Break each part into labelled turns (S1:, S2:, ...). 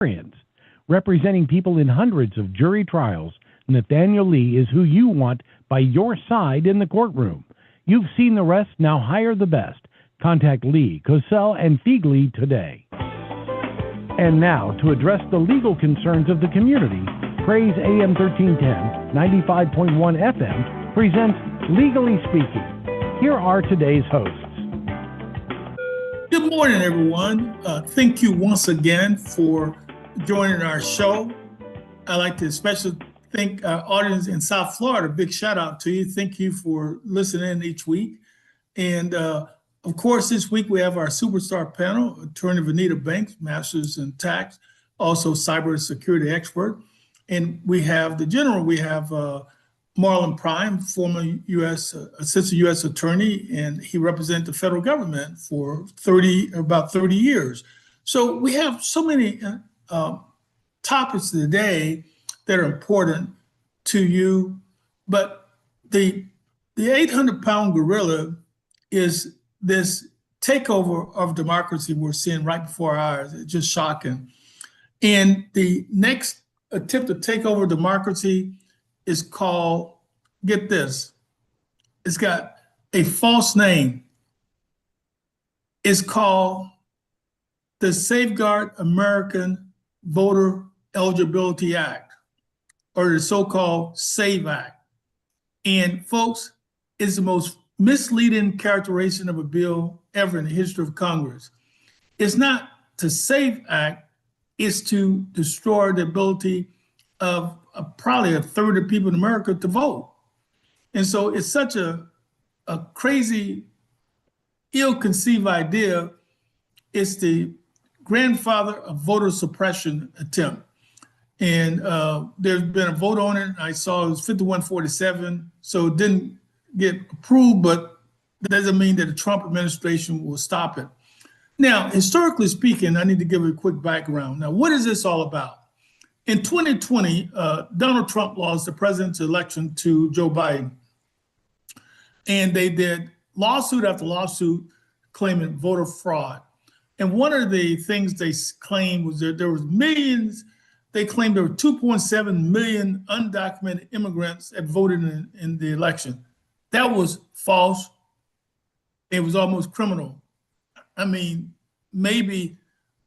S1: experience. Representing people in hundreds of jury trials, Nathaniel Lee is who you want by your side in the courtroom. You've seen the rest, now hire the best. Contact Lee, Cosell, and Feigley today. And now, to address the legal concerns of the community, Praise AM 1310, 95.1 FM presents Legally Speaking. Here are today's hosts.
S2: Good morning, everyone. Thank you once again for joining our show. I'd like to especially thank our audience in South Florida. Big shout out to you. Thank you for listening each week. And of course, this week we have our superstar panel, Attorney Vanita Banks, Master's in Tax, also cybersecurity expert. And we have the general, we have Marlon Prime, former assistant U.S. attorney, and he represented the federal government for about 30 years. So we have so many topics today that are important to you, but the 800-pound gorilla is this takeover of democracy we're seeing right before our eyes. It's just shocking. And the next attempt to take over democracy is called, get this, it's got a false name. It's called the Safeguard American Voter Eligibility Act, or the so-called SAVE Act. And folks, it's the most misleading characterization of a bill ever in the history of Congress. It's not to SAVE Act, it's to destroy the ability of probably a third of people in America to vote. And so it's such a crazy, ill-conceived idea. It's the grandfather of voter suppression attempt. And there's been a vote on it. I saw it was 51-47, so it didn't get approved, but that doesn't mean that the Trump administration will stop it. Now, historically speaking, I need to give you a quick background. Now, what is this all about? In 2020, Donald Trump lost the presidential election to Joe Biden. And they did lawsuit after lawsuit claiming voter fraud. And one of the things they claimed was that there was millions. They claimed there were 2.7 million undocumented immigrants that voted in the election. That was false. It was almost criminal. I mean, maybe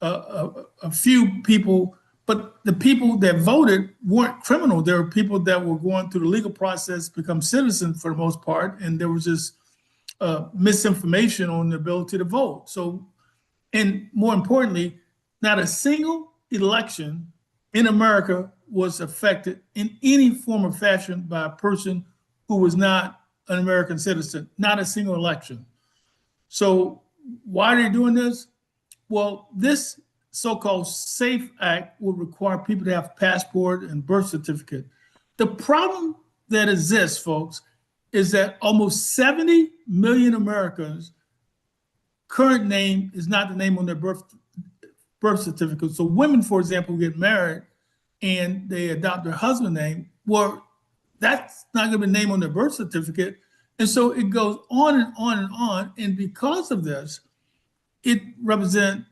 S2: a few people, but the people that voted weren't criminal. There were people that were going through the legal process, become citizens for the most part, and there was just misinformation on the ability to vote. So, and more importantly, not a single election in America was affected in any form or fashion by a person who was not an American citizen, not a single election. So why are they doing this? Well, this so-called SAFE Act would require people to have passport and birth certificate. The problem that exists, folks, is that almost 70 million Americans' current name is not the name on their birth certificate. So women, for example, get married and they adopt their husband's name. Well, that's not going to be the name on their birth certificate. And so it goes on and on and on. And because of this, it represents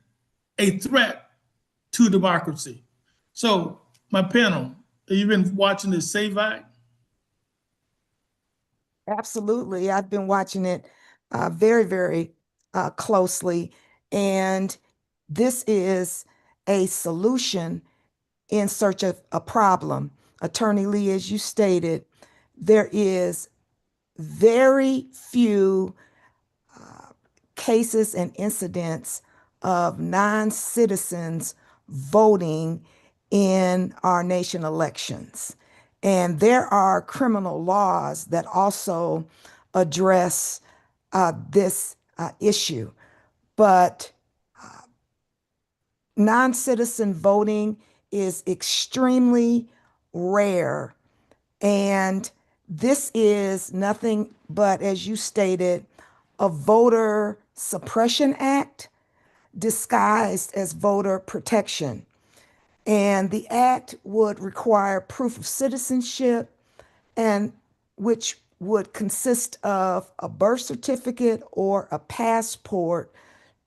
S2: a threat to democracy. So my panel, have you been watching the SAVE Act?
S3: Absolutely. I've been watching it very, very closely. And this is a solution in search of a problem. Attorney Lee, as you stated, there is very few cases and incidents of non-citizens voting in our nation elections. And there are criminal laws that also address this issue. But non-citizen voting is extremely rare. And this is nothing but, as you stated, a voter suppression act disguised as voter protection. And the act would require proof of citizenship, and which would consist of a birth certificate or a passport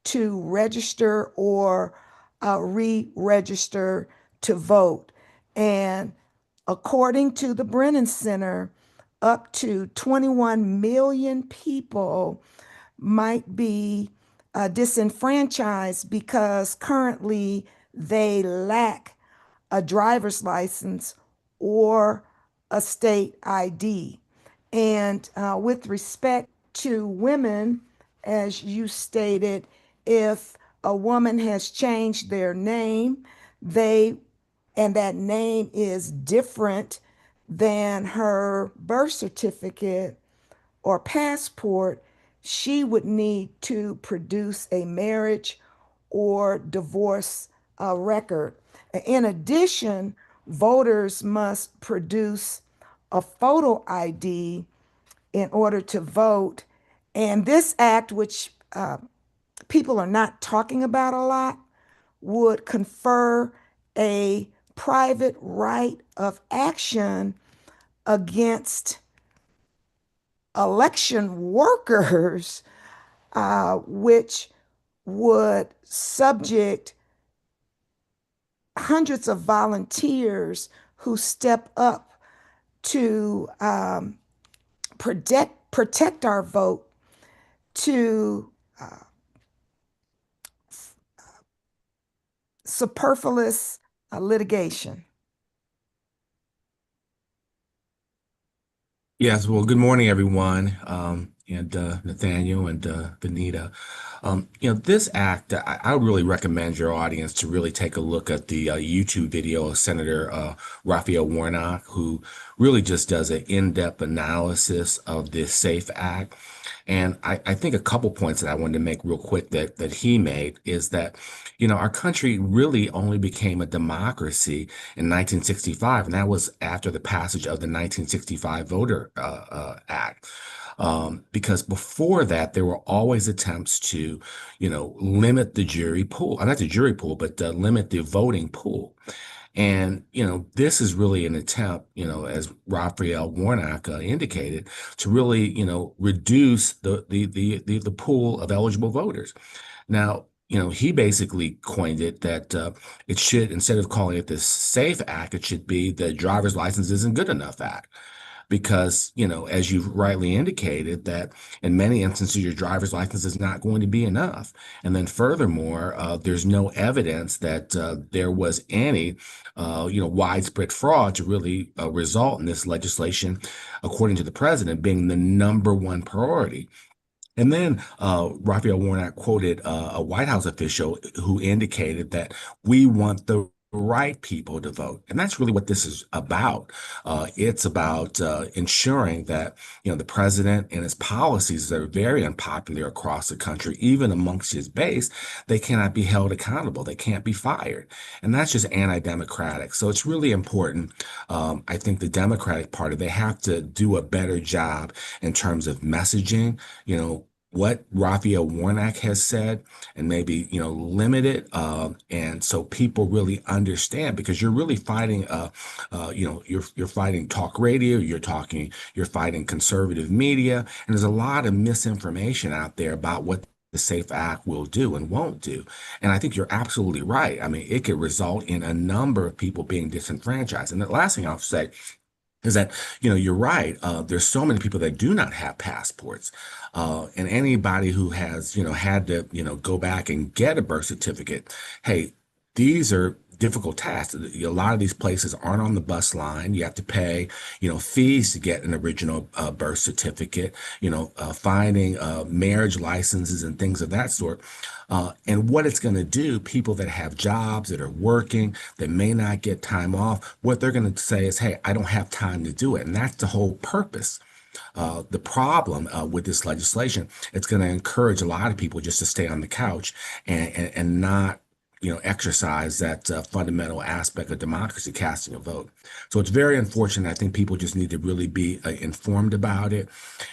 S3: to register or re-register to vote. And according to the Brennan Center, up to 21 million people might be disenfranchised because currently they lack a driver's license or a state ID. And with respect to women, as you stated, if a woman has changed their name, they and that name is different than her birth certificate or passport, she would need to produce a marriage or divorce record. In addition, voters must produce a photo ID in order to vote. And this act, which people are not talking about a lot, would confer a private right of action against election workers, which would subject hundreds of volunteers who step up to protect our vote to superfluous litigation.
S4: Yes, well, good morning, everyone, and Nathaniel and Benita. This act, I would really recommend your audience to really take a look at the YouTube video of Senator Raphael Warnock, who really just does an in-depth analysis of this SAFE Act. And I think a couple points that I wanted to make real quick that he made is that, our country really only became a democracy in 1965, and that was after the passage of the 1965 Voter Act. Because before that, there were always attempts to, limit the jury pool, not the jury pool, but limit the voting pool. And, this is really an attempt, as Raphael Warnock indicated, to really, reduce the pool of eligible voters. Now, he basically coined it that it should, instead of calling it the SAFE Act, it should be the Driver's License Isn't Good Enough Act. Because, as you rightly indicated, that in many instances, your driver's license is not going to be enough. And then furthermore, there's no evidence that there was any, widespread fraud to really result in this legislation, according to the president, being the number one priority. And then Raphael Warnock quoted a White House official who indicated that we want the right people to vote. And that's really what this is about. It's about ensuring that, the president and his policies that are very unpopular across the country, even amongst his base, they cannot be held accountable. They can't be fired. And that's just anti-democratic. So it's really important. I think the Democratic Party, they have to do a better job in terms of messaging, what Raphael Warnock has said, and maybe, limit it. And so people really understand, because you're really fighting, you're fighting talk radio, you're fighting conservative media. And there's a lot of misinformation out there about what the SAFE Act will do and won't do. And I think you're absolutely right. I mean, it could result in a number of people being disenfranchised. And the last thing I'll say is that, you're right. There's so many people that do not have passports. And anybody who has, had to, go back and get a birth certificate, hey, these are difficult tasks. A lot of these places aren't on the bus line. You have to pay, fees to get an original birth certificate, finding marriage licenses and things of that sort. And what it's going to do, people that have jobs, that are working, that may not get time off, what they're going to say is, hey, I don't have time to do it. And that's the whole purpose. The problem with this legislation, it's going to encourage a lot of people just to stay on the couch and not, exercise that fundamental aspect of democracy, casting a vote. So it's very unfortunate. I think people just need to really be informed about it.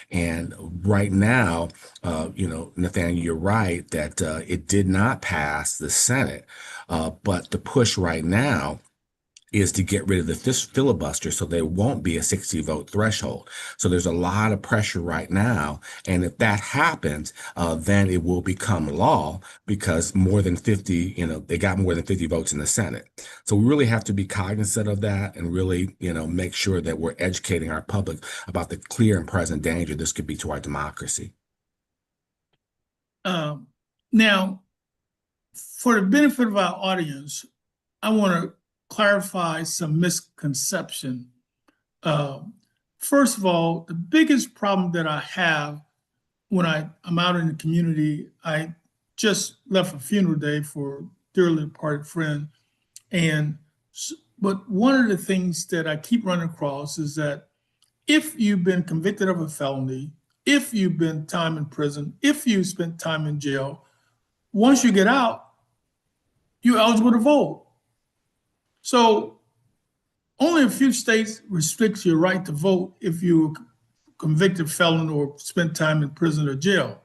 S4: And right now, Nathaniel, you're right that it did not pass the Senate, but the push right now is to get rid of the filibuster so there won't be a 60 vote threshold. So there's a lot of pressure right now. And if that happens, then it will become law because more than 50, they got more than 50 votes in the Senate. So we really have to be cognizant of that and really, make sure that we're educating our public about the clear and present danger this could be to our democracy.
S2: Now, for the benefit of our audience, I want to clarify some misconception. First of all, the biggest problem that I have when I'm out in the community, I just left a funeral day for a dearly departed friend. But one of the things that I keep running across is that if you've been convicted of a felony, if you've been time in prison, if you spent time in jail, once you get out, you're eligible to vote. So only a few states restrict your right to vote if you're a convicted felon or spent time in prison or jail.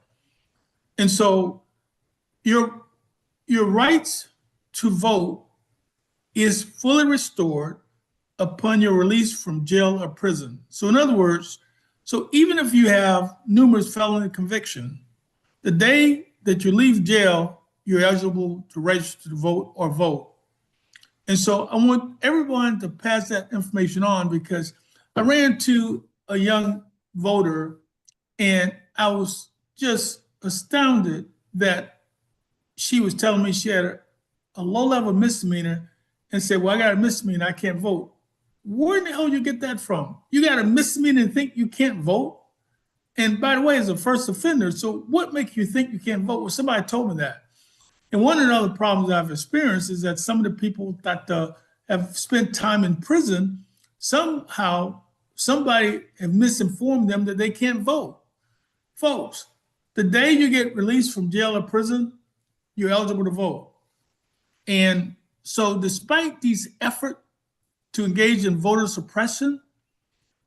S2: And so your rights to vote is fully restored upon your release from jail or prison. So in other words, so even if you have numerous felony convictions, the day that you leave jail, you're eligible to register to vote or vote. And so I want everyone to pass that information on because I ran into a young voter and I was just astounded that she was telling me she had a low-level misdemeanor and said, well, I got a misdemeanor, I can't vote. Where in the hell you get that from? You got a misdemeanor and think you can't vote? And by the way, as a first offender, so what makes you think you can't vote? Well, somebody told me that. And one of the other problems I've experienced is that some of the people that have spent time in prison, somehow somebody have misinformed them that they can't vote. Folks, the day you get released from jail or prison, you're eligible to vote. And so despite these efforts to engage in voter suppression,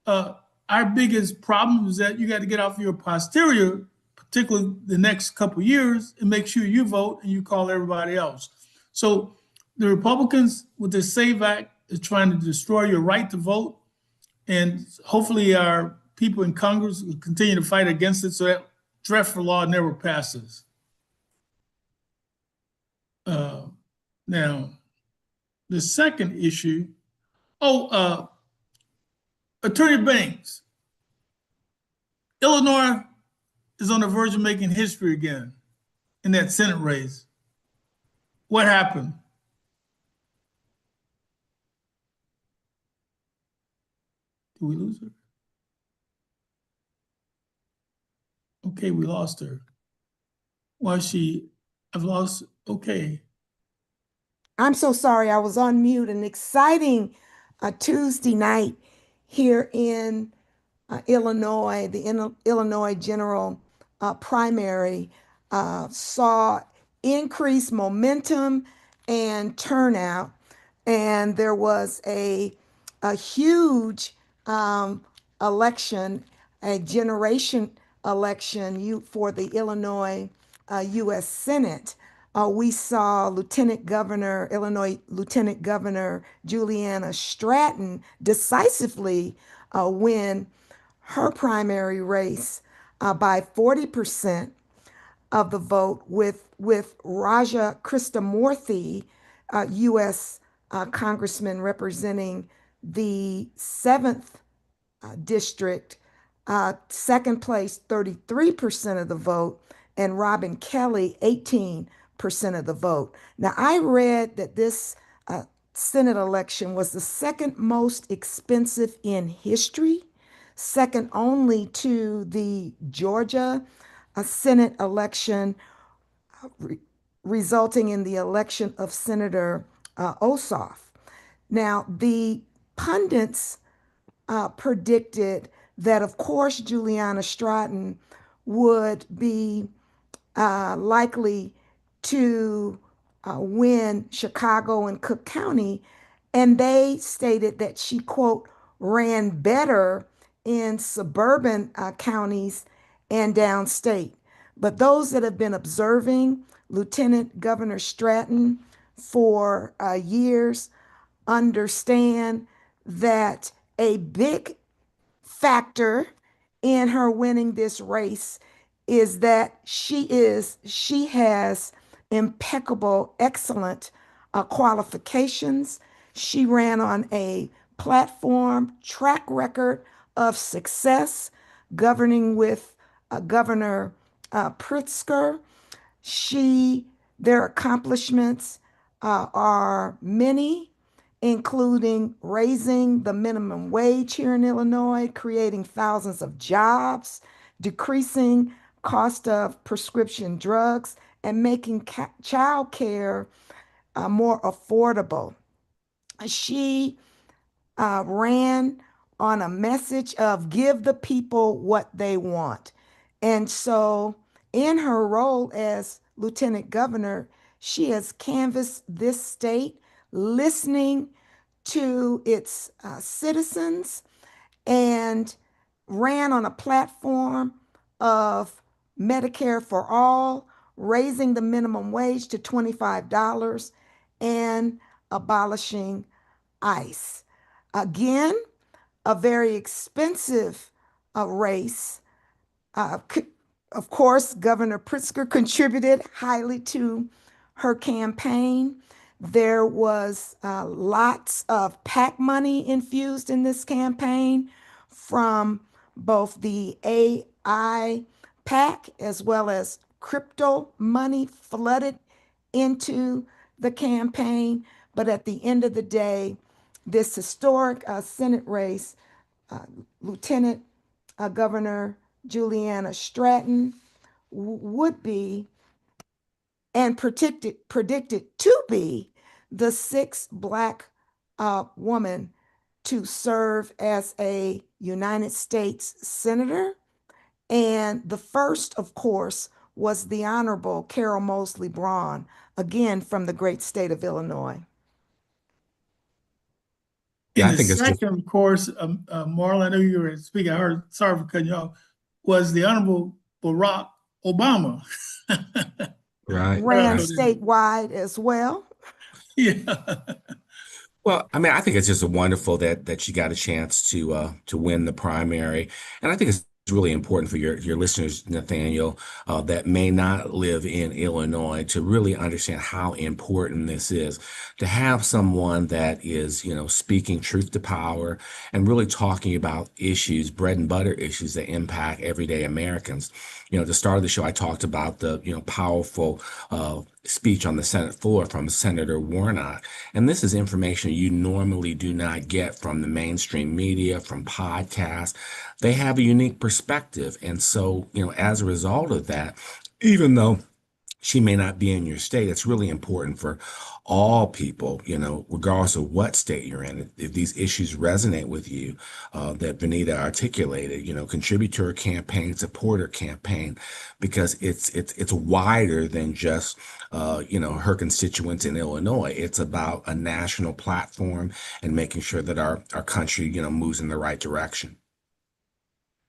S2: our biggest problem is that you got to get off your posterior, particularly the next couple of years, and make sure you vote and you call everybody else. So the Republicans with the SAVE Act is trying to destroy your right to vote. And hopefully our people in Congress will continue to fight against it so that dreadful law never passes. Now, the second issue, Attorney Banks, Illinois is on the verge of making history again in that Senate race. What happened? Did we lose her? Okay, we lost her. I've lost, okay.
S3: I'm so sorry. I was on mute. An exciting Tuesday night here in Illinois. The Illinois general primary saw increased momentum and turnout. And there was a huge election, a generation election for the Illinois U.S. Senate. We saw Illinois Lieutenant Governor Juliana Stratton decisively win her primary race by 40% of the vote, with Raja Krishnamurthy, U.S. Congressman representing the 7th district, second place, 33% of the vote, and Robin Kelly, 18% of the vote. Now, I read that this Senate election was the second most expensive in history, second only to the Georgia Senate election, resulting in the election of Senator Ossoff. Now, the pundits predicted that, of course, Juliana Stratton would be likely to win Chicago and Cook County, and they stated that she, quote, ran better in suburban counties and downstate. But those that have been observing Lieutenant Governor Stratton for years understand that a big factor in her winning this race is that she has impeccable, excellent qualifications. She ran on a platform track record of success, governing with Governor Pritzker. She, their accomplishments are many, including raising the minimum wage here in Illinois, creating thousands of jobs, decreasing cost of prescription drugs, and making child care more affordable. She ran on a message of give the people what they want. And so, in her role as lieutenant governor, she has canvassed this state, listening to its citizens, and ran on a platform of Medicare for all, raising the minimum wage to $25, and abolishing ICE. Again, a very expensive race. Uh, of course, Governor Pritzker contributed highly to her campaign. There was lots of PAC money infused in this campaign from both the AI PAC as well as crypto money flooded into the campaign. But at the end of the day, this historic Senate race, uh, Lieutenant Governor Juliana Stratton would be and predicted to be the sixth Black woman to serve as a United States Senator. And the first, of course, was the Honorable Carol Moseley Braun, again from the great state of Illinois.
S2: In
S4: Yeah, I
S2: the
S4: think it's just
S2: second, of course, Marla, I know you were speaking. I heard, sorry for cutting you off, was the Honorable Barack Obama.
S4: right,
S3: Ran
S4: right.
S3: statewide as well.
S2: Yeah.
S4: Well, I mean, I think it's just wonderful that you got a chance to win the primary, and I think it's really important for your listeners, Nathaniel, that may not live in Illinois to really understand how important this is to have someone that is, speaking truth to power and really talking about issues, bread and butter issues that impact everyday Americans. At the start of the show, I talked about the, powerful speech on the Senate floor from Senator Warnock. And this is information you normally do not get from the mainstream media, from podcasts. They have a unique perspective. And so, as a result of that, even though she may not be in your state, it's really important for all people, regardless of what state you're in. If these issues resonate with you, that Benita articulated, contribute to her campaign, support her campaign, because it's wider than just her constituents in Illinois. It's about a national platform and making sure that our country, moves in the right direction.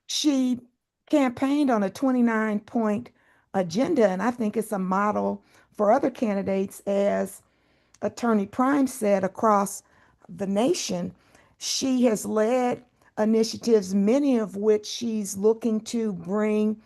S3: She campaigned on a 29-point agenda, and I think it's a model for other candidates. As Attorney Prime said, across the nation, she has led initiatives, many of which she's looking to bring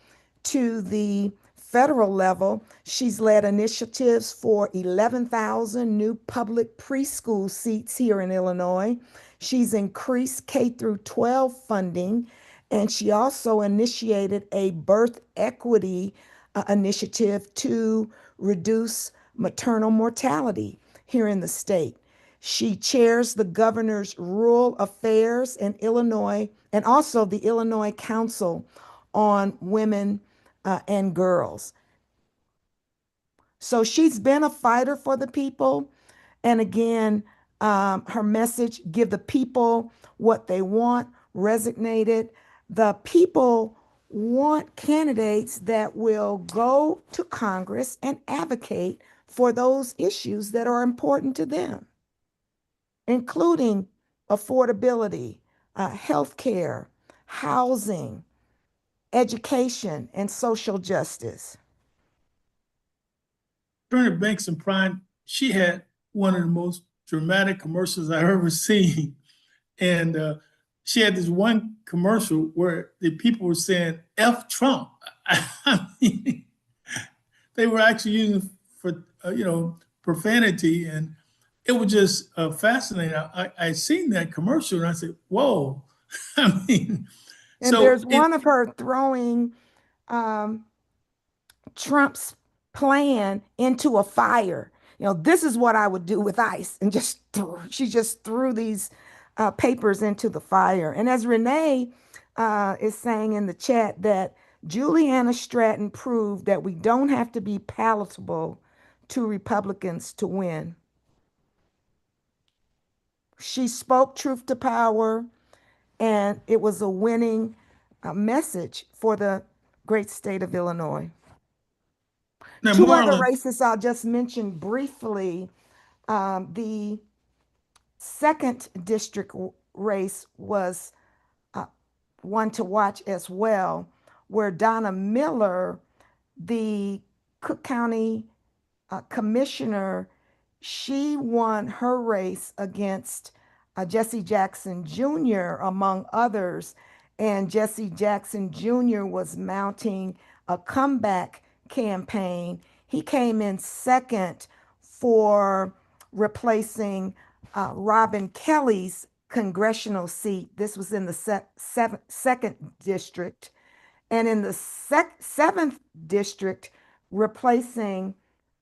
S3: to the federal level. She's led initiatives for 11,000 new public preschool seats here in Illinois. She's increased K through 12 funding, and she also initiated a birth equity initiative to reduce maternal mortality here in the state. She chairs the governor's rural affairs in Illinois and also the Illinois Council on Women and Girls. So she's been a fighter for the people. And again, her message, give the people what they want, resonated. The people want candidates that will go to Congress and advocate for those issues that are important to them, including affordability, health care, housing, education, and social justice.
S2: Attorney Banks and Prime, she had one of the most dramatic commercials I've ever seen. And she had this one commercial where the people were saying "F Trump." I mean, they were actually using for profanity, and it was just fascinating. I seen that commercial and I said, "Whoa!" I mean,
S3: And
S2: so
S3: there's
S2: it
S3: one of her throwing um, Trump's plan into a fire. This is what I would do with ice, and she just threw these papers into the fire. And as Renee is saying in the chat, that Juliana Stratton proved that we don't have to be palatable to Republicans to win. She spoke truth to power, and it was a winning message for the great state of Illinois.
S2: now
S3: Two other
S2: Marlon,
S3: races I'll just mention briefly. The second district race was one to watch as well, where Donna Miller, the Cook County commissioner, she won her race against Jesse Jackson Jr., among others. And Jesse Jackson Jr. was mounting a comeback campaign. He came in second for replacing Robin Kelly's congressional seat. This was in the second district. And in the seventh district, replacing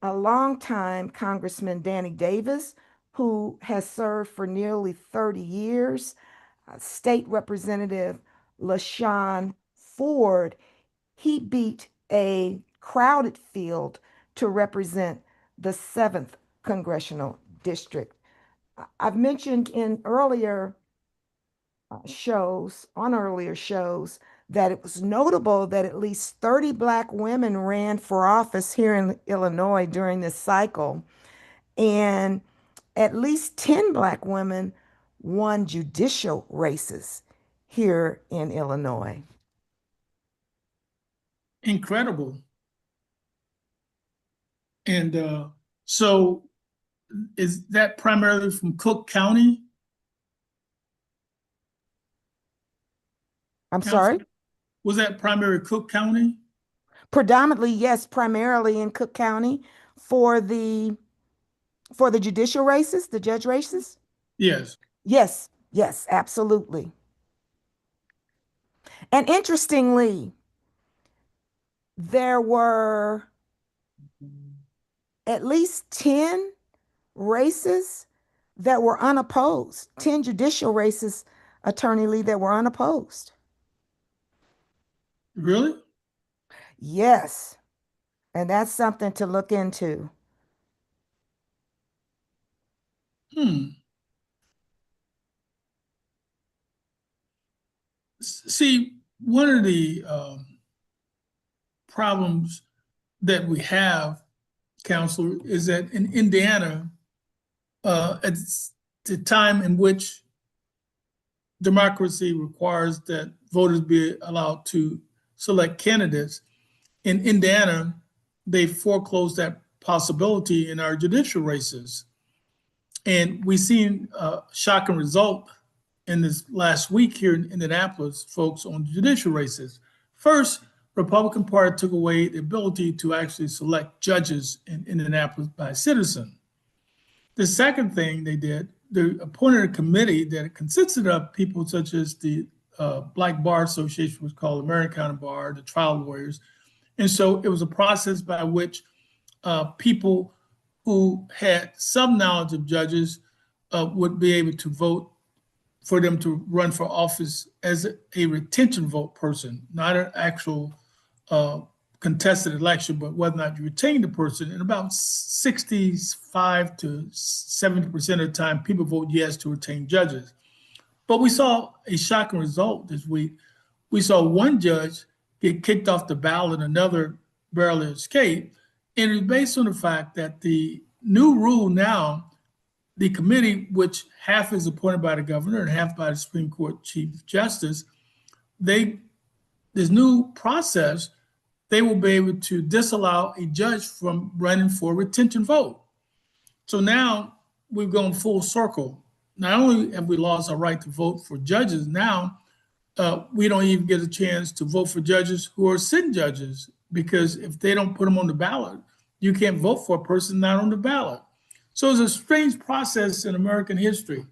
S3: a longtime Congressman Danny Davis, who has served for nearly 30 years, State Representative LaShawn Ford. He beat a crowded field to represent the 7th congressional district. I've mentioned in earlier shows, that it was notable that at least 30 Black women ran for office here in Illinois during this cycle, and at least 10 Black women won judicial races here in Illinois.
S2: incredible. And so is that primarily from Cook County?
S3: I'm
S2: Council?
S3: sorry?
S2: Was that primary Cook County?
S3: Predominantly, yes, primarily in Cook County for the judicial races, the judge races.
S2: Yes.
S3: Yes, yes, absolutely. And interestingly, there were at least 10 races that were unopposed, 10 judicial races, Attorney Lee, that were unopposed.
S2: Really?
S3: Yes. And that's something to look into.
S2: See, one of the problems that we have, Counselor, is that in Indiana, at the time in which democracy requires that voters be allowed to select candidates, in Indiana, they foreclosed that possibility in our judicial races. And we've seen a shocking result in this last week here in Indianapolis, folks, on judicial races. First, Republican Party took away the ability to actually select judges in Indianapolis by citizen. The second thing they did, they appointed a committee that consisted of people such as the Black Bar Association, was called American County Bar, the trial lawyers. And so it was a process by which people who had some knowledge of judges would be able to vote for them to run for office as a retention vote person, not an actual contested election, but whether or not you retain the person. And about 65 to 70% of the time, people vote yes to retain judges. But we saw a shocking result this week. We saw one judge get kicked off the ballot, another barely escaped. And it was based on the fact that the new rule now, the committee, which half is appointed by the governor and half by the Supreme Court Chief Justice, this new process, they will be able to disallow a judge from running for a retention vote. So now we've gone full circle. Not only have we lost our right to vote for judges, now we don't even get a chance to vote for judges who are sitting judges, because if they don't put them on the ballot, you can't vote for a person not on the ballot. So it's a strange process in American history.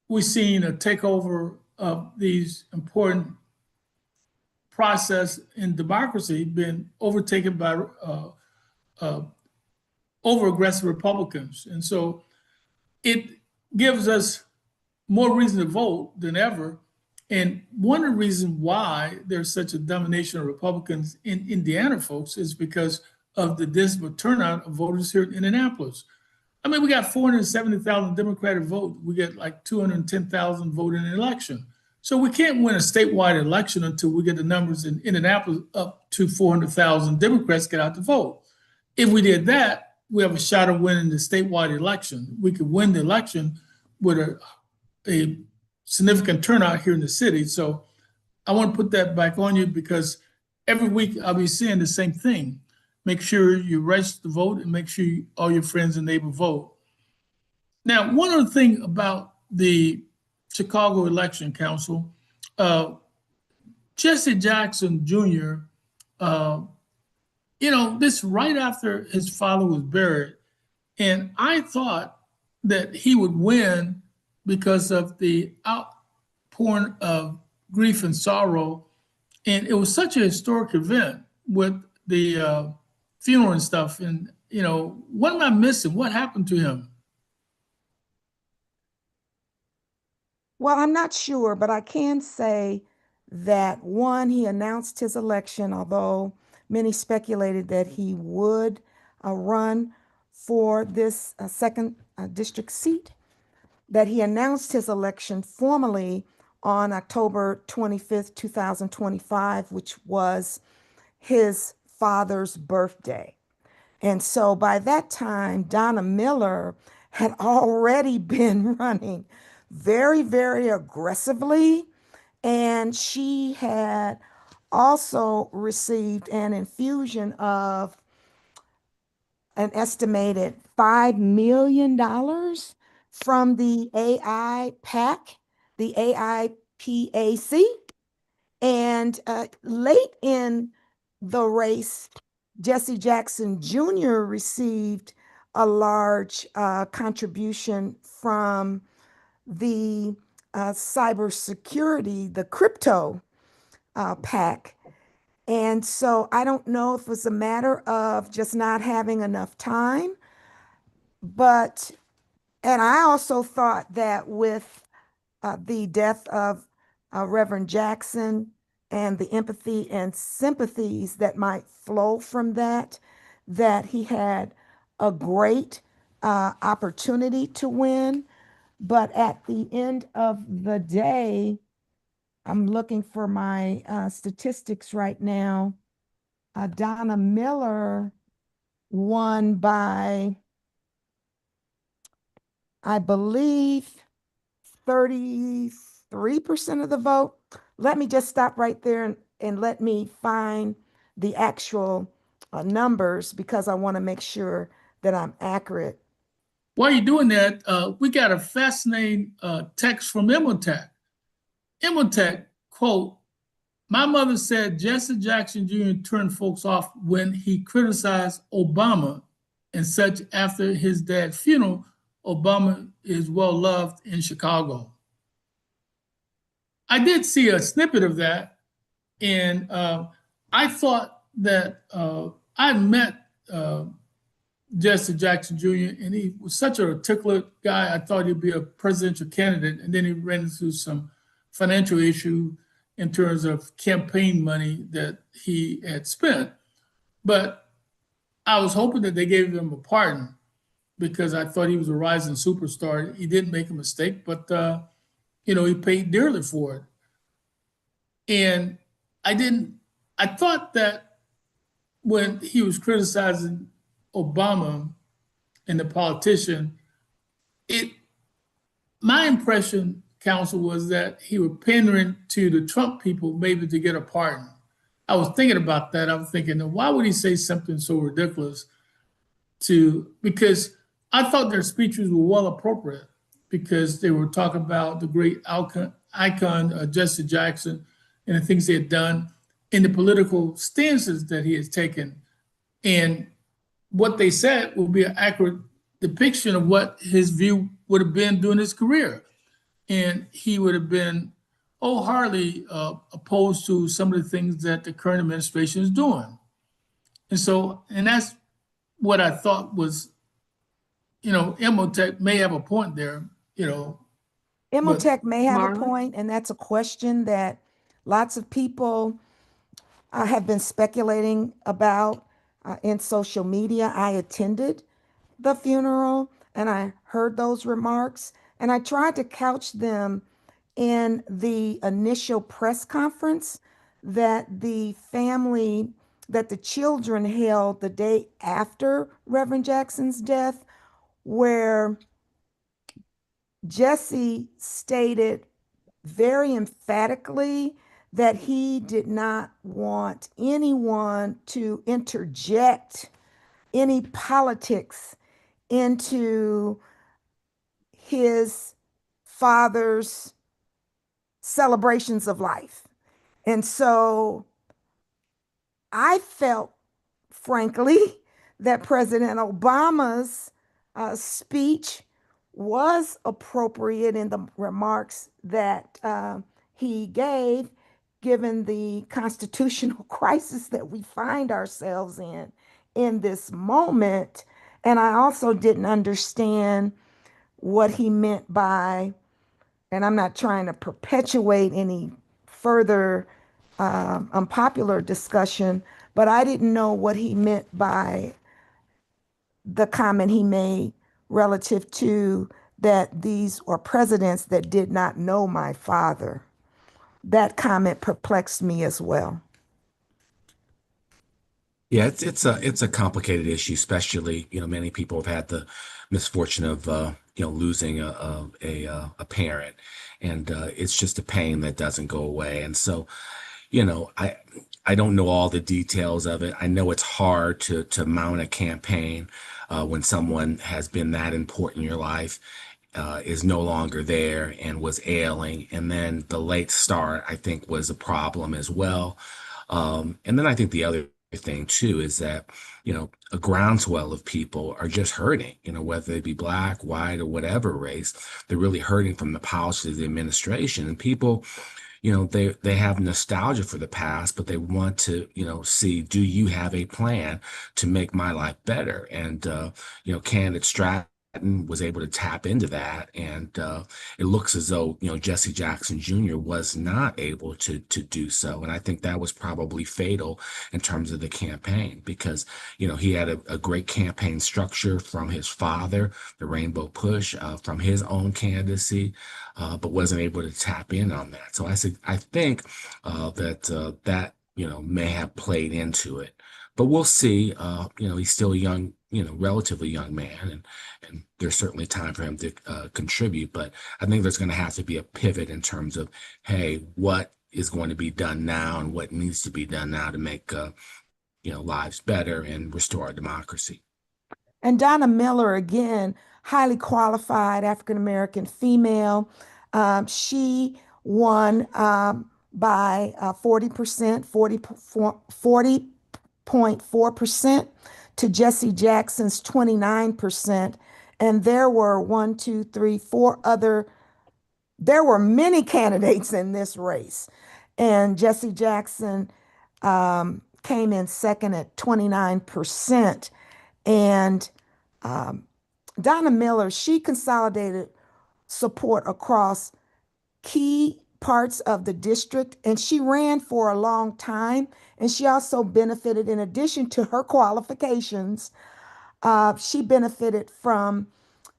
S2: We've seen a takeover of these important process in democracy being overtaken by over-aggressive Republicans. And so it gives us more reason to vote than ever. And one of the reasons why there's such a domination of Republicans in Indiana, folks, is because of the dismal turnout of voters here in Indianapolis. I mean, we got 470,000 Democratic votes. We get like 210,000 vote in an election. So we can't win a statewide election until we get the numbers in Indianapolis up to 400,000 Democrats get out to vote. If we did that, we have a shot of winning the statewide election. We could win the election with a significant turnout here in the city. So I want to put that back on you, because every week I'll be saying the same thing. Make sure you register to vote, and make sure all your friends and neighbors vote. Now, one other thing about the Chicago Election Council, Jesse Jackson Jr., this right after his father was buried. And I thought that he would win because of the outpouring of grief and sorrow. And it was such a historic event with the funeral and stuff. And, what am I missing? What happened to him?
S3: Well, I'm not sure, but I can say that one, he announced his election, although many speculated that he would run for this second district seat, that he announced his election formally on October 25th, 2025, which was his father's birthday. And so by that time, Donna Miller had already been running very, very aggressively. And she had also received an infusion of an estimated $5 million from the AIPAC, the AIPAC. And late in the race, Jesse Jackson Jr. received a large contribution from the cybersecurity, the crypto PAC. And so I don't know if it was a matter of just not having enough time, and I also thought that with the death of Reverend Jackson and the empathy and sympathies that might flow from that he had a great opportunity to win. But at the end of the day, I'm looking for my statistics right now. Donna Miller won by, I believe, 33% of the vote. Let me just stop right there and let me find the actual numbers, because I want to make sure that I'm accurate.
S2: While you're doing that, we got a fascinating text from Imhotep. Imhotep, quote, "My mother said Jesse Jackson Jr. turned folks off when he criticized Obama and such after his dad's funeral. Obama is well loved in Chicago." I did see a snippet of that, and I thought that I met Jesse Jackson Jr., and he was such an articulate guy. I thought he'd be a presidential candidate, and then he ran into some financial issue in terms of campaign money that he had spent. But I was hoping that they gave him a pardon, because I thought he was a rising superstar. He didn't make a mistake, but he paid dearly for it. And I thought that when he was criticizing Obama and the politician, my impression, counsel, was that he was pandering to the Trump people, maybe to get a pardon. I was thinking about that. I was thinking, why would he say something so ridiculous because I thought their speeches were well appropriate because they were talking about the great icon Jesse Jackson and the things he had done and the political stances that he has taken. And what they said would be an accurate depiction of what his view would have been during his career. And he would have been wholeheartedly opposed to some of the things that the current administration is doing. And that's what I thought was, Emotech may have a point there,
S3: Imhotep may have a
S5: Marla?
S3: point, and that's a question that lots of people have been speculating about in social media. I attended the funeral and I heard those remarks, and I tried to couch them in the initial press conference that the children held the day after Reverend Jackson's death, where Jesse stated very emphatically that he did not want anyone to interject any politics into his father's celebrations of life. And so I felt, frankly, that President Obama's speech was appropriate in the remarks that he gave, given the constitutional crisis that we find ourselves in this moment. And I also didn't understand what he meant by, and I'm not trying to perpetuate any further unpopular discussion, but I didn't know what he meant by the comment he made relative to that these are presidents that did not know my father. That comment perplexed me as well.
S4: Yeah, it's a complicated issue, especially, many people have had the misfortune of losing a parent, and it's just a pain that doesn't go away. And so, I don't know all the details of it. I know it's hard to mount a campaign when someone has been that important in your life, is no longer there and was ailing, and then the late start, I think, was a problem as well. And then I think the other thing too is that a groundswell of people are just hurting, whether they be black, white, or whatever race. They're really hurting from the policies of the administration, and people, they have nostalgia for the past, but they want to see, do you have a plan to make my life better? And candidate Stratton was able to tap into that, and it looks as though Jesse Jackson Jr. was not able to do so, and I think that was probably fatal in terms of the campaign, because he had a great campaign structure from his father, the Rainbow Push, from his own candidacy, but wasn't able to tap in on that. So I think that may have played into it. But we'll see. He's still a young, relatively young man, and there's certainly time for him to contribute. But I think there's going to have to be a pivot in terms of, hey, what is going to be done now and what needs to be done now to make lives better and restore our democracy.
S3: And Donna Miller, again, highly qualified African American female. She won by 40%, 40.4% to Jesse Jackson's 29%. And there were there were many candidates in this race. And Jesse Jackson came in second at 29%. And Donna Miller, she consolidated support across key parts of the district, and she ran for a long time. And she also benefited, in addition to her qualifications, she benefited from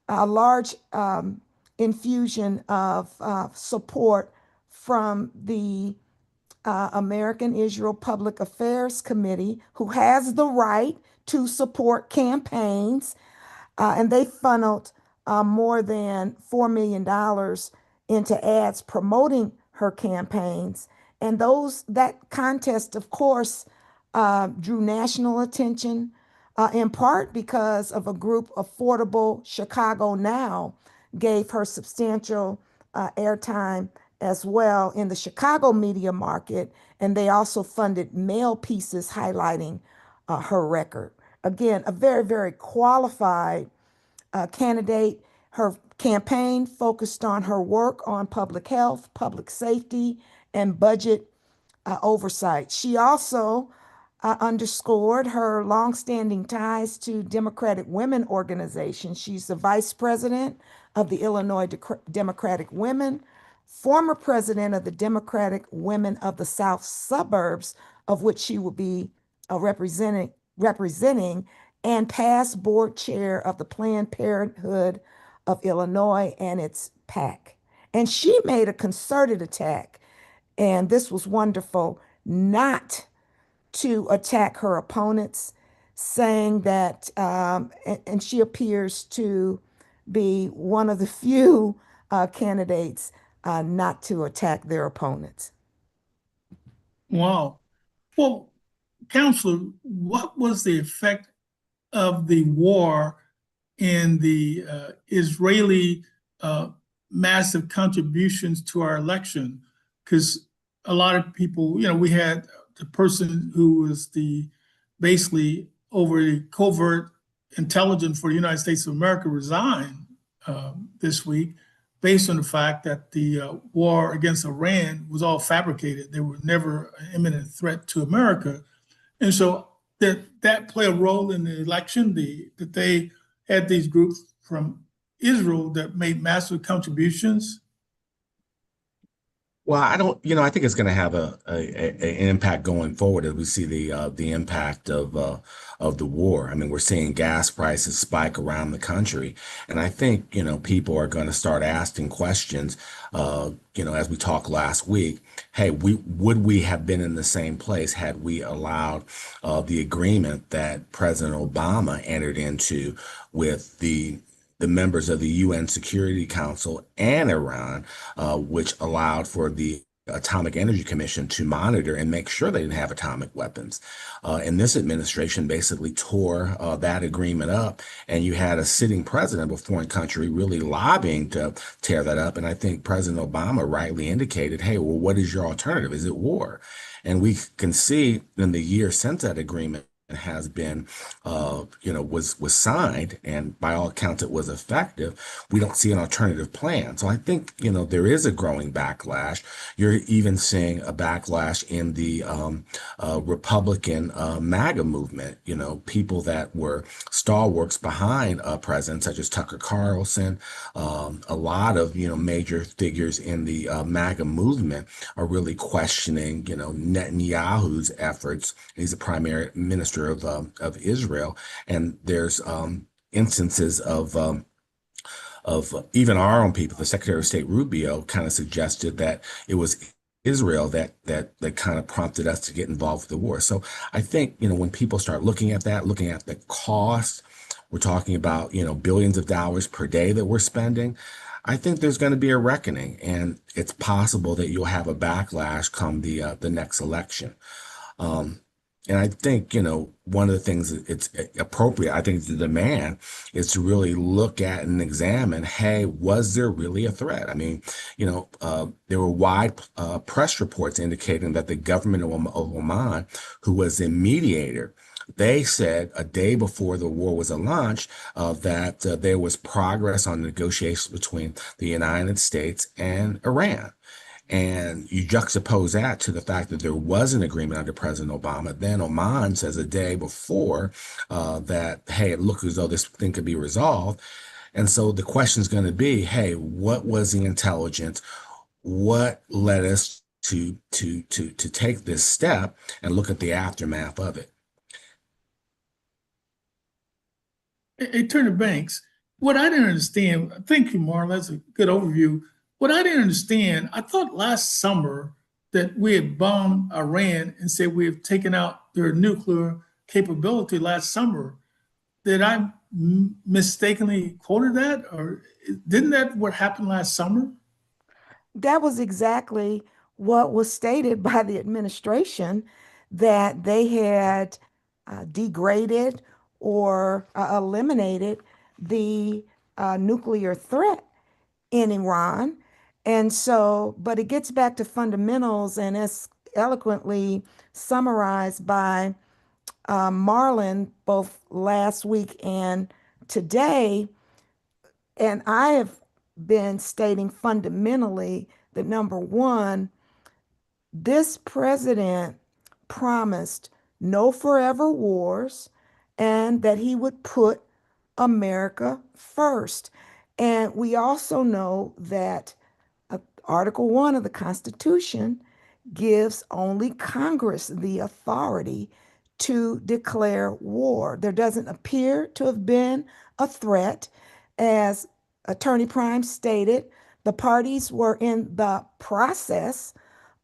S3: a large infusion of support from the American Israel Public Affairs Committee, who has the right to support campaigns, and they funneled more than $4 million into ads promoting her campaigns. And that contest, of course, drew national attention. in part because of a group, Affordable Chicago Now, gave her substantial airtime as well in the Chicago media market, and they also funded mail pieces highlighting her record. Again, a very, very qualified candidate. Her campaign focused on her work on public health, public safety, and budget oversight. She also underscored her longstanding ties to Democratic women organizations. She's the vice president of the Illinois Democratic Women, former president of the Democratic Women of the South Suburbs, of which she will be representing, and past board chair of the Planned Parenthood of Illinois and its PAC. And she made a concerted attack, and this was wonderful, not to attack her opponents, saying that, and she appears to be one of the few candidates not to attack their opponents.
S2: Wow. Well, Counselor, what was the effect of the war in the Israeli massive contributions to our election? Because a lot of people, we had the person who was basically over the covert intelligence for the United States of America resign this week, based on the fact that the war against Iran was all fabricated. They were never an imminent threat to America. And so that play a role in the election, that they had these groups from Israel that made massive contributions?
S4: Well, I think it's going to have an impact going forward as we see the impact of the war. I mean, we're seeing gas prices spike around the country, and I think people are going to start asking questions. As we talked last week, hey, would we have been in the same place had we allowed the agreement that President Obama entered into with the members of the UN Security Council and Iran, which allowed for the Atomic Energy Commission to monitor and make sure they didn't have atomic weapons. And this administration basically tore that agreement up, and you had a sitting president of a foreign country really lobbying to tear that up. And I think President Obama rightly indicated, hey, well, what is your alternative? Is it war? And we can see in the years since that agreement has been, was signed, and by all accounts it was effective. We don't see an alternative plan. So I think, there is a growing backlash. You're even seeing a backlash in the Republican MAGA movement, people that were stalwarts behind presidents such as Tucker Carlson. A lot of, major figures in the MAGA movement are really questioning, Netanyahu's efforts. He's the primary minister of Israel, and there's instances of even our own people. The Secretary of State Rubio kind of suggested that it was Israel that kind of prompted us to get involved with the war. So I think when people start looking at the cost, we're talking about billions of dollars per day that we're spending. I think there's going to be a reckoning, and it's possible that you'll have a backlash come the next election. And I think, one of the things that it's appropriate, I think the demand is to really look at and examine, hey, was there really a threat? I mean, there were wide press reports indicating that the government of Oman, who was a mediator, they said a day before the war was launched that there was progress on negotiations between the United States and Iran. And you juxtapose that to the fact that there was an agreement under President Obama. Then Oman says a day before that, hey, it looks as though this thing could be resolved. And so the question is going to be, hey, what was the intelligence? What led us to take this step and look at the aftermath of it?
S2: Attorney Banks, what I didn't understand, thank you, Marlon, that's a good overview. What I didn't understand, I thought last summer that we had bombed Iran and said we have taken out their nuclear capability last summer. Did I mistakenly quoted that, or didn't that what happened last summer?
S3: That was exactly what was stated by the administration, that they had degraded or eliminated the nuclear threat in Iran. And so, but it gets back to fundamentals, and it's eloquently summarized by Marlon both last week and today. And I have been stating fundamentally that number one, this president promised no forever wars and that he would put America first. And we also know that Article 1 of the Constitution gives only Congress the authority to declare war. There doesn't appear to have been a threat. As Attorney Prime stated, the parties were in the process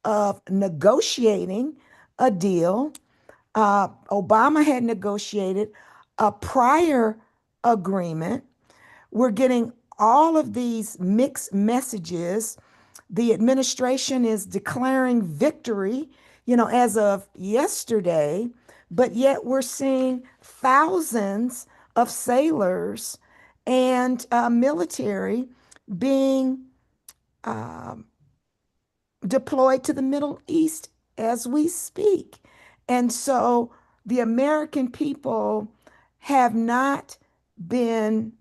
S3: of negotiating a deal. Obama had negotiated a prior agreement. We're getting all of these mixed messages. The administration is declaring victory, as of yesterday, but yet we're seeing thousands of sailors and military being deployed to the Middle East as we speak. And so the American people have not been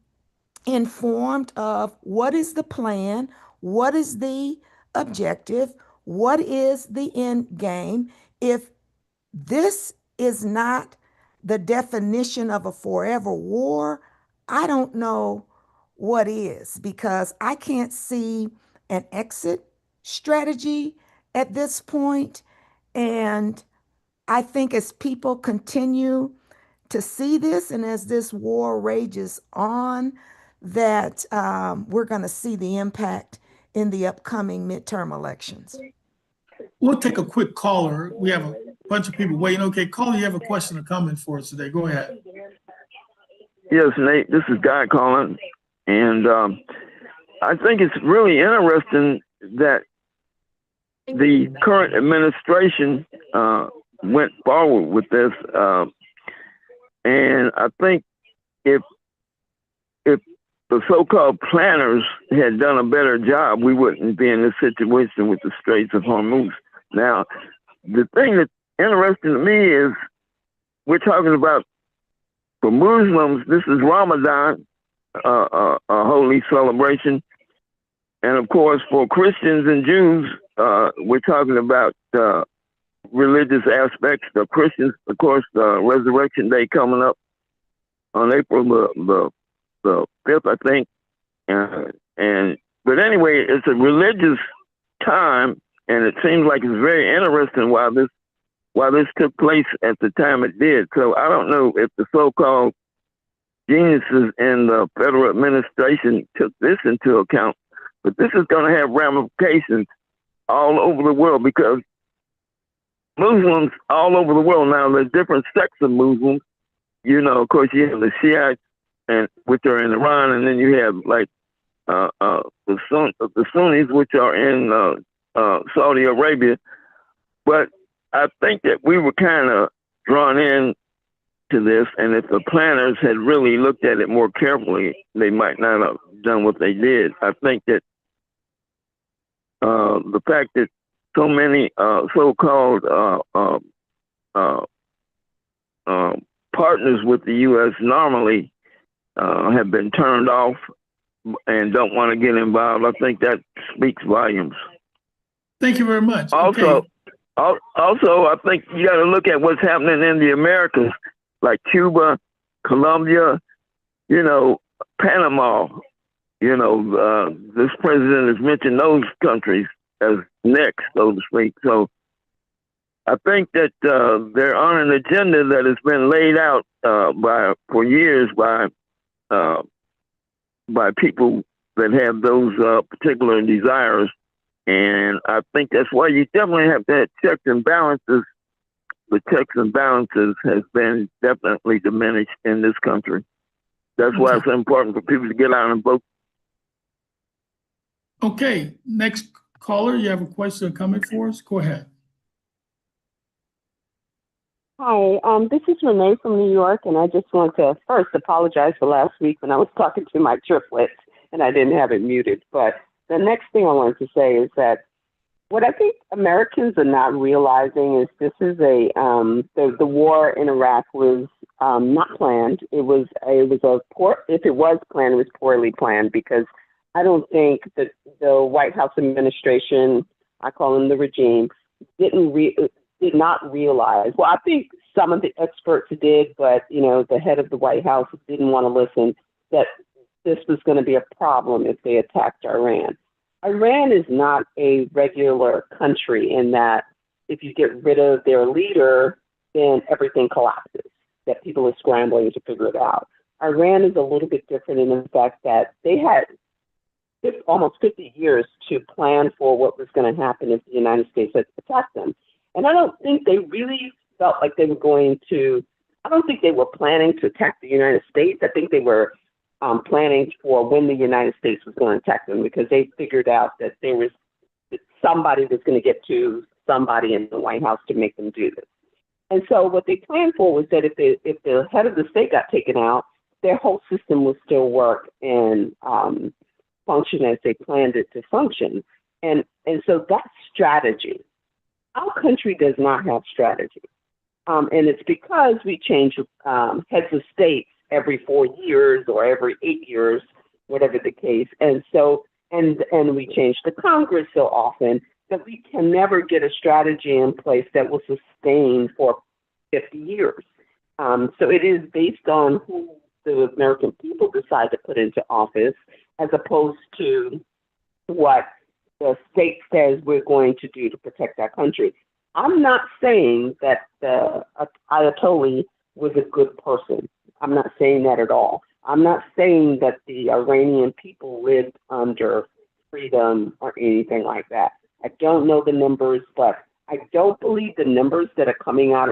S3: informed of what is the plan, what is the objective, what is the end game. If this is not the definition of a forever war, I don't know what is, because I can't see an exit strategy at this point. And I think as people continue to see this and as this war rages on, that we're going to see the impact in the upcoming midterm elections.
S2: We'll take a quick caller. We have a bunch of people waiting. Okay, caller, you have a question or comment for us today. Go ahead.
S5: Yes, Nate, this is Guy calling. And I think it's really interesting that the current administration went forward with this. And I think if the so-called planners had done a better job, we wouldn't be in this situation with the Straits of Hormuz. Now, the thing that's interesting to me is we're talking about, for Muslims, this is Ramadan, a holy celebration. And of course, for Christians and Jews, we're talking about religious aspects. The Christians, of course, Resurrection Day coming up on April the 5th, I think. But anyway, it's a religious time, and it seems like it's very interesting why this took place at the time it did. So I don't know if the so-called geniuses in the federal administration took this into account, but this is going to have ramifications all over the world, because Muslims all over the world now, there's different sects of Muslims. Of course, you have the Shiites, which are in Iran, and then you have like the Sunnis, which are in Saudi Arabia. But I think that we were kind of drawn in to this, and if the planners had really looked at it more carefully, they might not have done what they did. I think that the fact that so many so-called partners with the U.S. normally have been turned off and don't want to get involved, I think that speaks volumes.
S2: Thank you very much.
S5: Also, I think you got to look at what's happening in the Americas, like Cuba, Colombia, Panama. This president has mentioned those countries as next, so to speak. So I think that they're on an agenda that has been laid out for years by people that have those particular desires. And I think that's why you definitely have to have checks and balances. The checks and balances has been definitely diminished in this country. That's why it's important for people to get out and vote.
S2: Okay, next caller, you have a question or comment for us? Go ahead.
S6: Hi, this is Renee from New York, and I just want to first apologize for last week when I was talking to my triplets and I didn't have it muted. But the next thing I wanted to say is that what I think Americans are not realizing is this is the war in Iraq was not planned. It was if it was planned, it was poorly planned, because I don't think that the White House administration, I call them the regime, did not realize. Well, I think some of the experts did, but the head of the White House didn't want to listen, that this was going to be a problem if they attacked Iran. Iran is not a regular country in that if you get rid of their leader, then everything collapses, that people are scrambling to figure it out. Iran is a little bit different in the fact that they had almost 50 years to plan for what was going to happen if the United States had attacked them. And I don't think they really felt like they were I don't think they were planning to attack the United States. I think they were planning for when the United States was going to attack them, because they figured out that there was somebody was going to get to somebody in the White House to make them do this. And so what they planned for was that if the head of the state got taken out, their whole system would still work and function as they planned it to function. And so that's strategy. Our country does not have strategy. And it's because we change heads of state every 4 years or every 8 years, whatever the case. And so, and we change the Congress so often that we can never get a strategy in place that will sustain for 50 years. So it is based on who the American people decide to put into office, as opposed to what the state says we're going to do to protect our country. I'm not saying that the Ayatollah was a good person. I'm not saying that at all. I'm not saying that the Iranian people lived under freedom or anything like that. I don't know the numbers, but I don't believe the numbers that are coming out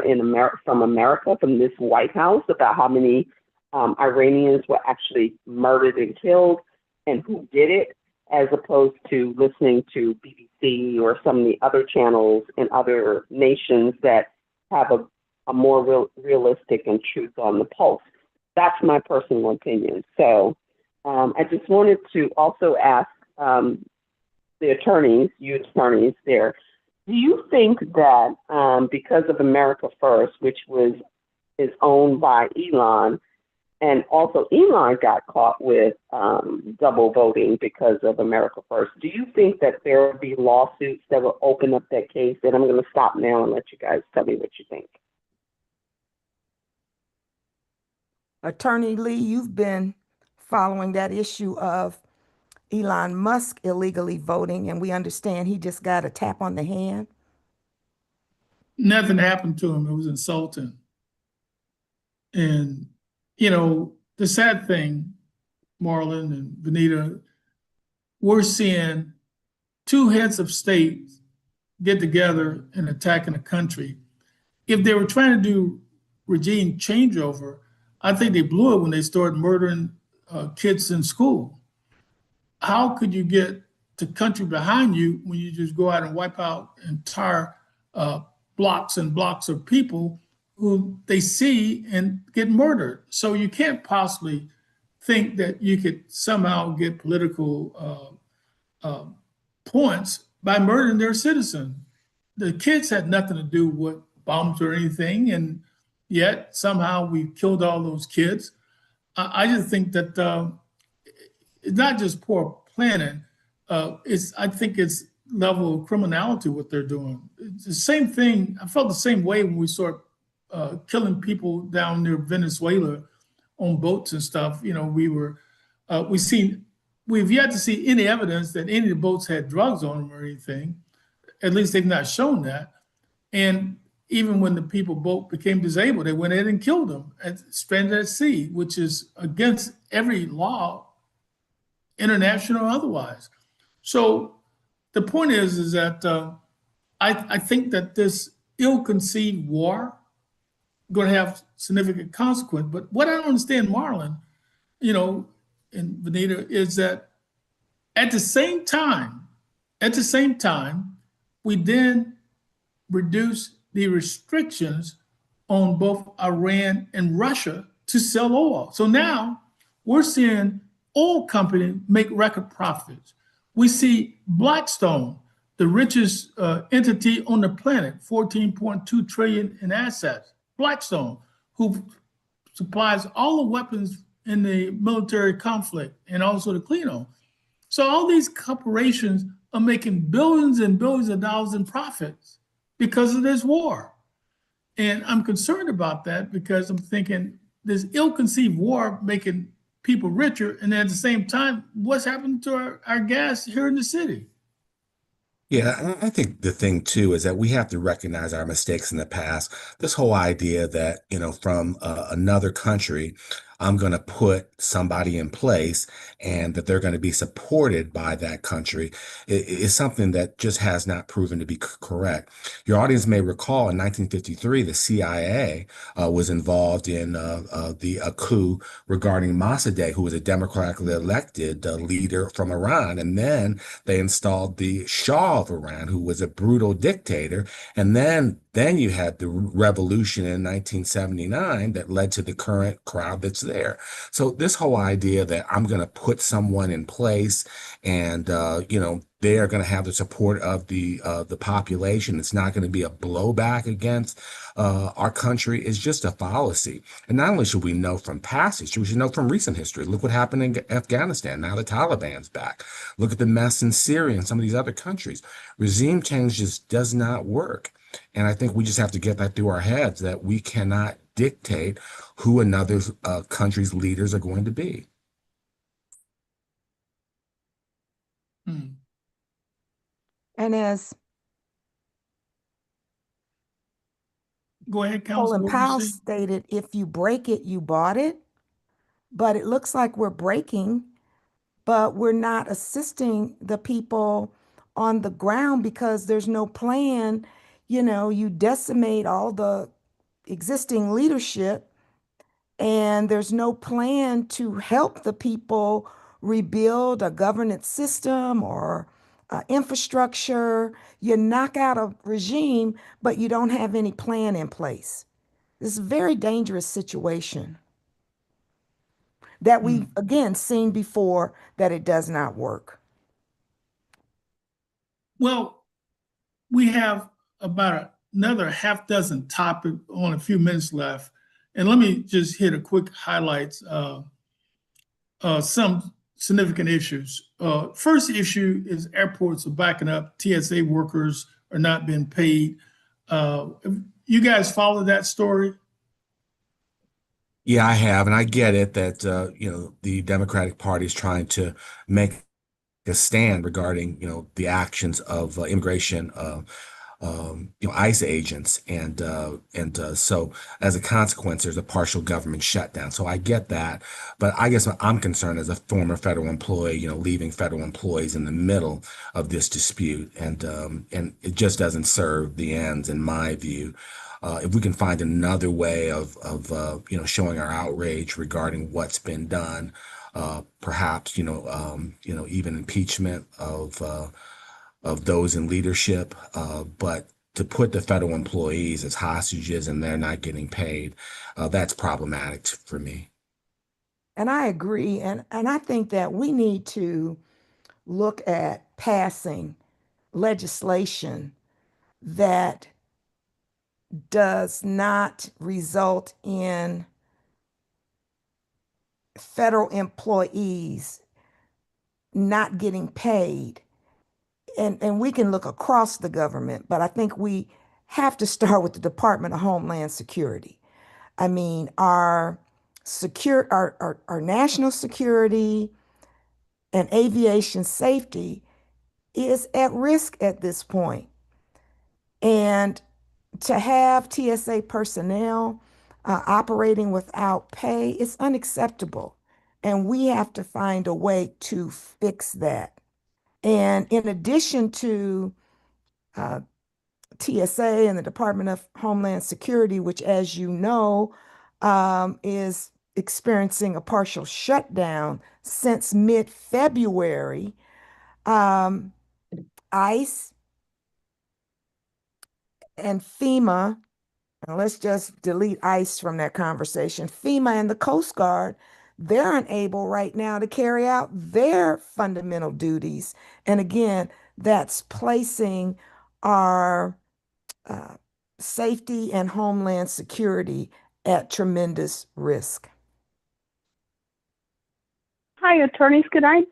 S6: from America, from this White House, about how many Iranians were actually murdered and killed and who did it, as opposed to listening to BBC or some of the other channels in other nations that have a more realistic and truth on the pulse. That's my personal opinion. So I just wanted to also ask the attorneys, you attorneys there, do you think that because of America First, which is owned by Elon, and also Elon got caught with double voting because of America First, do you think that there will be lawsuits that will open up that case? And I'm going to stop now and let you guys tell me what you think.
S3: Attorney Lee, you've been following that issue of Elon Musk illegally voting, and we understand he just got a tap on the hand.
S2: Nothing happened to him. It was insulting. And, the sad thing, Marlon and Benita, we're seeing two heads of state get together and attacking a country. If they were trying to do regime changeover, I think they blew it when they started murdering kids in school. How could you get the country behind you when you just go out and wipe out entire blocks and blocks of people who they see and get murdered? So you can't possibly think that you could somehow get political points by murdering their citizens. The kids had nothing to do with bombs or anything, and yet somehow we killed all those kids. I just think that it's not just poor planning. I think it's level of criminality what they're doing. It's the same thing. I felt the same way when we started killing people down near Venezuela on boats and stuff. We've yet to see any evidence that any of the boats had drugs on them or anything. At least they've not shown that. And even when the boat became disabled, they went in and killed them, stranded at sea, which is against every law, international or otherwise. So the point is that I think that this ill-conceived war going to have significant consequence. But what I don't understand, Marlon, and Benita, is that at the same time, we then reduce the restrictions on both Iran and Russia to sell oil. So now we're seeing oil companies make record profits. We see Blackstone, the richest entity on the planet, 14.2 trillion in assets. Blackstone, who supplies all the weapons in the military conflict and also the clean oil. So all these corporations are making billions and billions of dollars in profits because of this war. And I'm concerned about that because I'm thinking this ill-conceived war making people richer, and then at the same time, what's happened to our gas here in the city?
S4: Yeah, I think the thing too is that we have to recognize our mistakes in the past. This whole idea that, from another country, I'm going to put somebody in place and that they're going to be supported by that country is something that just has not proven to be correct. Your audience may recall in 1953, the CIA was involved in a coup regarding Mossadegh, who was a democratically elected leader from Iran. And then they installed the Shah of Iran, who was a brutal dictator. And then you had the revolution in 1979 that led to the current crowd that's there. So this whole idea that I'm going to put someone in place and, they are going to have the support of the population. It's not going to be a blowback against our country is just a fallacy. And not only should we know from past history, we should know from recent history. Look what happened in Afghanistan. Now the Taliban's back. Look at the mess in Syria and some of these other countries. Regime change just does not work. And I think we just have to get that through our heads that we cannot dictate who another country's leaders are going to be.
S2: Hmm.
S3: And as
S2: Go ahead, Council.
S3: Colin
S2: What were you
S3: Powell
S2: saying?
S3: stated, if you break it, you bought it. But it looks like we're breaking, but we're not assisting the people on the ground because there's no plan. You decimate all the existing leadership, and there's no plan to help the people rebuild a governance system or infrastructure. You knock out a regime, but you don't have any plan in place. This is a very dangerous situation that we've
S2: Hmm.
S3: again seen before that it does not work.
S2: Well, we have about another half dozen topics on a few minutes left. And let me just hit a quick highlights. Some significant issues. First issue is airports are backing up. TSA workers are not being paid. You guys follow that story?
S4: Yeah, I have, and I get it that the Democratic Party is trying to make a stand regarding the actions of immigration ICE agents, and so as a consequence, there's a partial government shutdown. So I get that, but I guess I'm concerned as a former federal employee, leaving federal employees in the middle of this dispute, and it just doesn't serve the ends, in my view. If we can find another way of showing our outrage regarding what's been done, perhaps even impeachment of those in leadership, but to put the federal employees as hostages and they're not getting paid, that's problematic for me.
S3: And I agree. And I think that we need to look at passing legislation that does not result in federal employees not getting paid. And we can look across the government, but I think we have to start with the Department of Homeland Security. I mean, our national security and aviation safety is at risk at this point. And to have TSA personnel operating without pay is unacceptable. And we have to find a way to fix that. And in addition to uh, TSA and the Department of Homeland Security, which, as you know, is experiencing a partial shutdown since mid-February, um, ICE and FEMA, Now, let's just delete ICE from that conversation. FEMA and the Coast Guard, they're unable right now to carry out their fundamental duties. And again, that's placing our safety and homeland security at tremendous risk.
S6: Hi, attorneys. Can I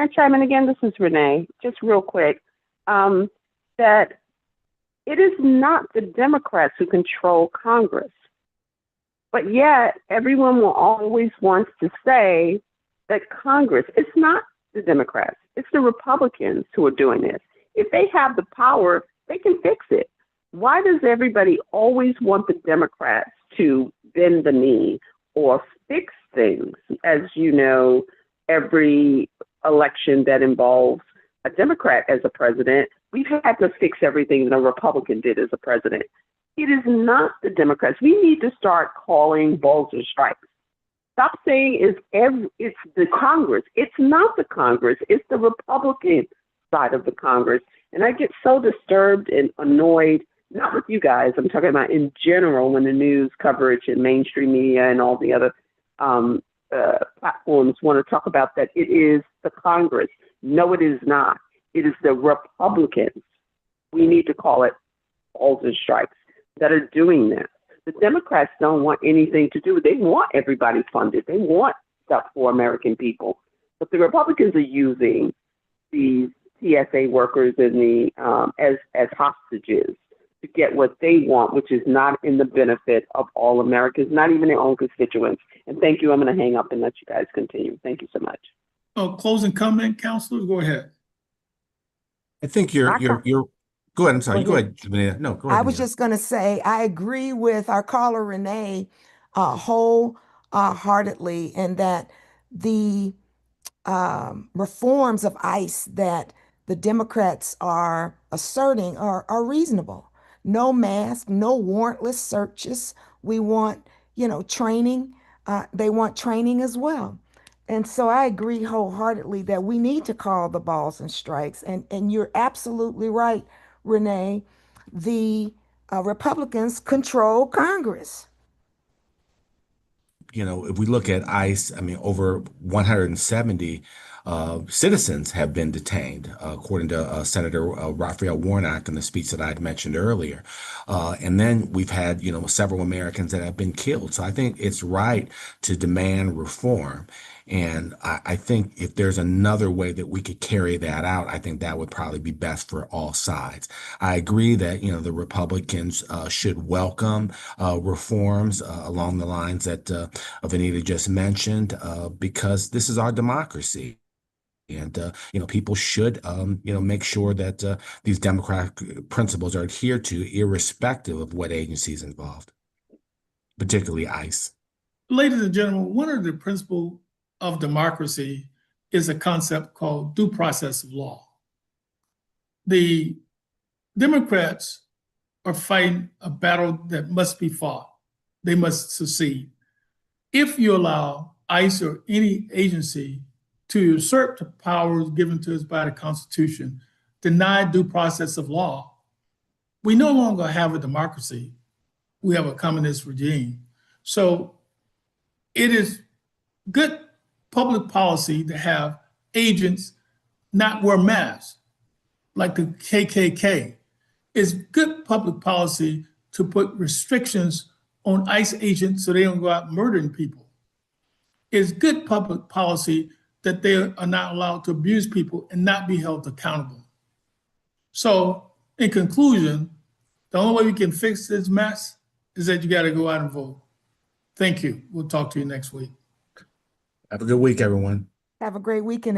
S6: chime in again? This is Renee. Just real quick. That it is not the Democrats who control Congress, but yet everyone will always want to say that Congress, it's not the Democrats, it's the Republicans who are doing this. If they have the power, they can fix it. Why does everybody always want the Democrats to bend the knee or fix things? As you know, every election that involves a Democrat as a president, we've had to fix everything that a Republican did as a president. It is not the Democrats. We need to start calling balls and strikes. Stop saying it's the Congress. It's not the Congress. It's the Republican side of the Congress. And I get so disturbed and annoyed, not with you guys, I'm talking about in general, when the news coverage and mainstream media and all the other platforms want to talk about that it is the Congress. No, it is not. It is the Republicans. We need to call it balls and strikes that are doing this. The Democrats don't want anything to do with it. They want everybody funded. They want stuff for American people. But the Republicans are using these TSA workers and the as hostages to get what they want, which is not in the benefit of all Americans, not even their own constituents. And thank you. I'm going to hang up and let you guys continue. Thank you so much.
S2: Closing comment, counselors, go ahead.
S4: I think you're go ahead. I'm sorry. You go ahead, Janita. No, go ahead.
S3: I was just going to say, I agree with our caller, Renee, wholeheartedly, in that the reforms of ICE that the Democrats are asserting are reasonable. No mask, no warrantless searches. We want, training. They want training as well. And so I agree wholeheartedly that we need to call the balls and strikes. And you're absolutely right, Renee. The Republicans control Congress.
S4: If we look at ICE, I mean, over 170 citizens have been detained, according to Senator Raphael Warnock in the speech that I had mentioned earlier. And then we've had, several Americans that have been killed. So I think it's right to demand reform. And I think if there's another way that we could carry that out, I think that would probably be best for all sides. I agree that, the Republicans should welcome reforms along the lines that Vanita just mentioned, because this is our democracy. And, people should, make sure that these democratic principles are adhered to, irrespective of what agency is involved, particularly ICE.
S2: Ladies and gentlemen, one of the principles of democracy is a concept called due process of law. The Democrats are fighting a battle that must be fought. They must succeed. If you allow ICE or any agency to usurp the powers given to us by the Constitution, deny due process of law, we no longer have a democracy. We have a communist regime. So it is good public policy to have agents not wear masks, like the KKK. It's good public policy to put restrictions on ICE agents so they don't go out murdering people. It's good public policy that they are not allowed to abuse people and not be held accountable. So in conclusion, the only way we can fix this mess is that you got to go out and vote. Thank you. We'll talk to you next week.
S4: Have a good week, everyone.
S3: Have a great weekend.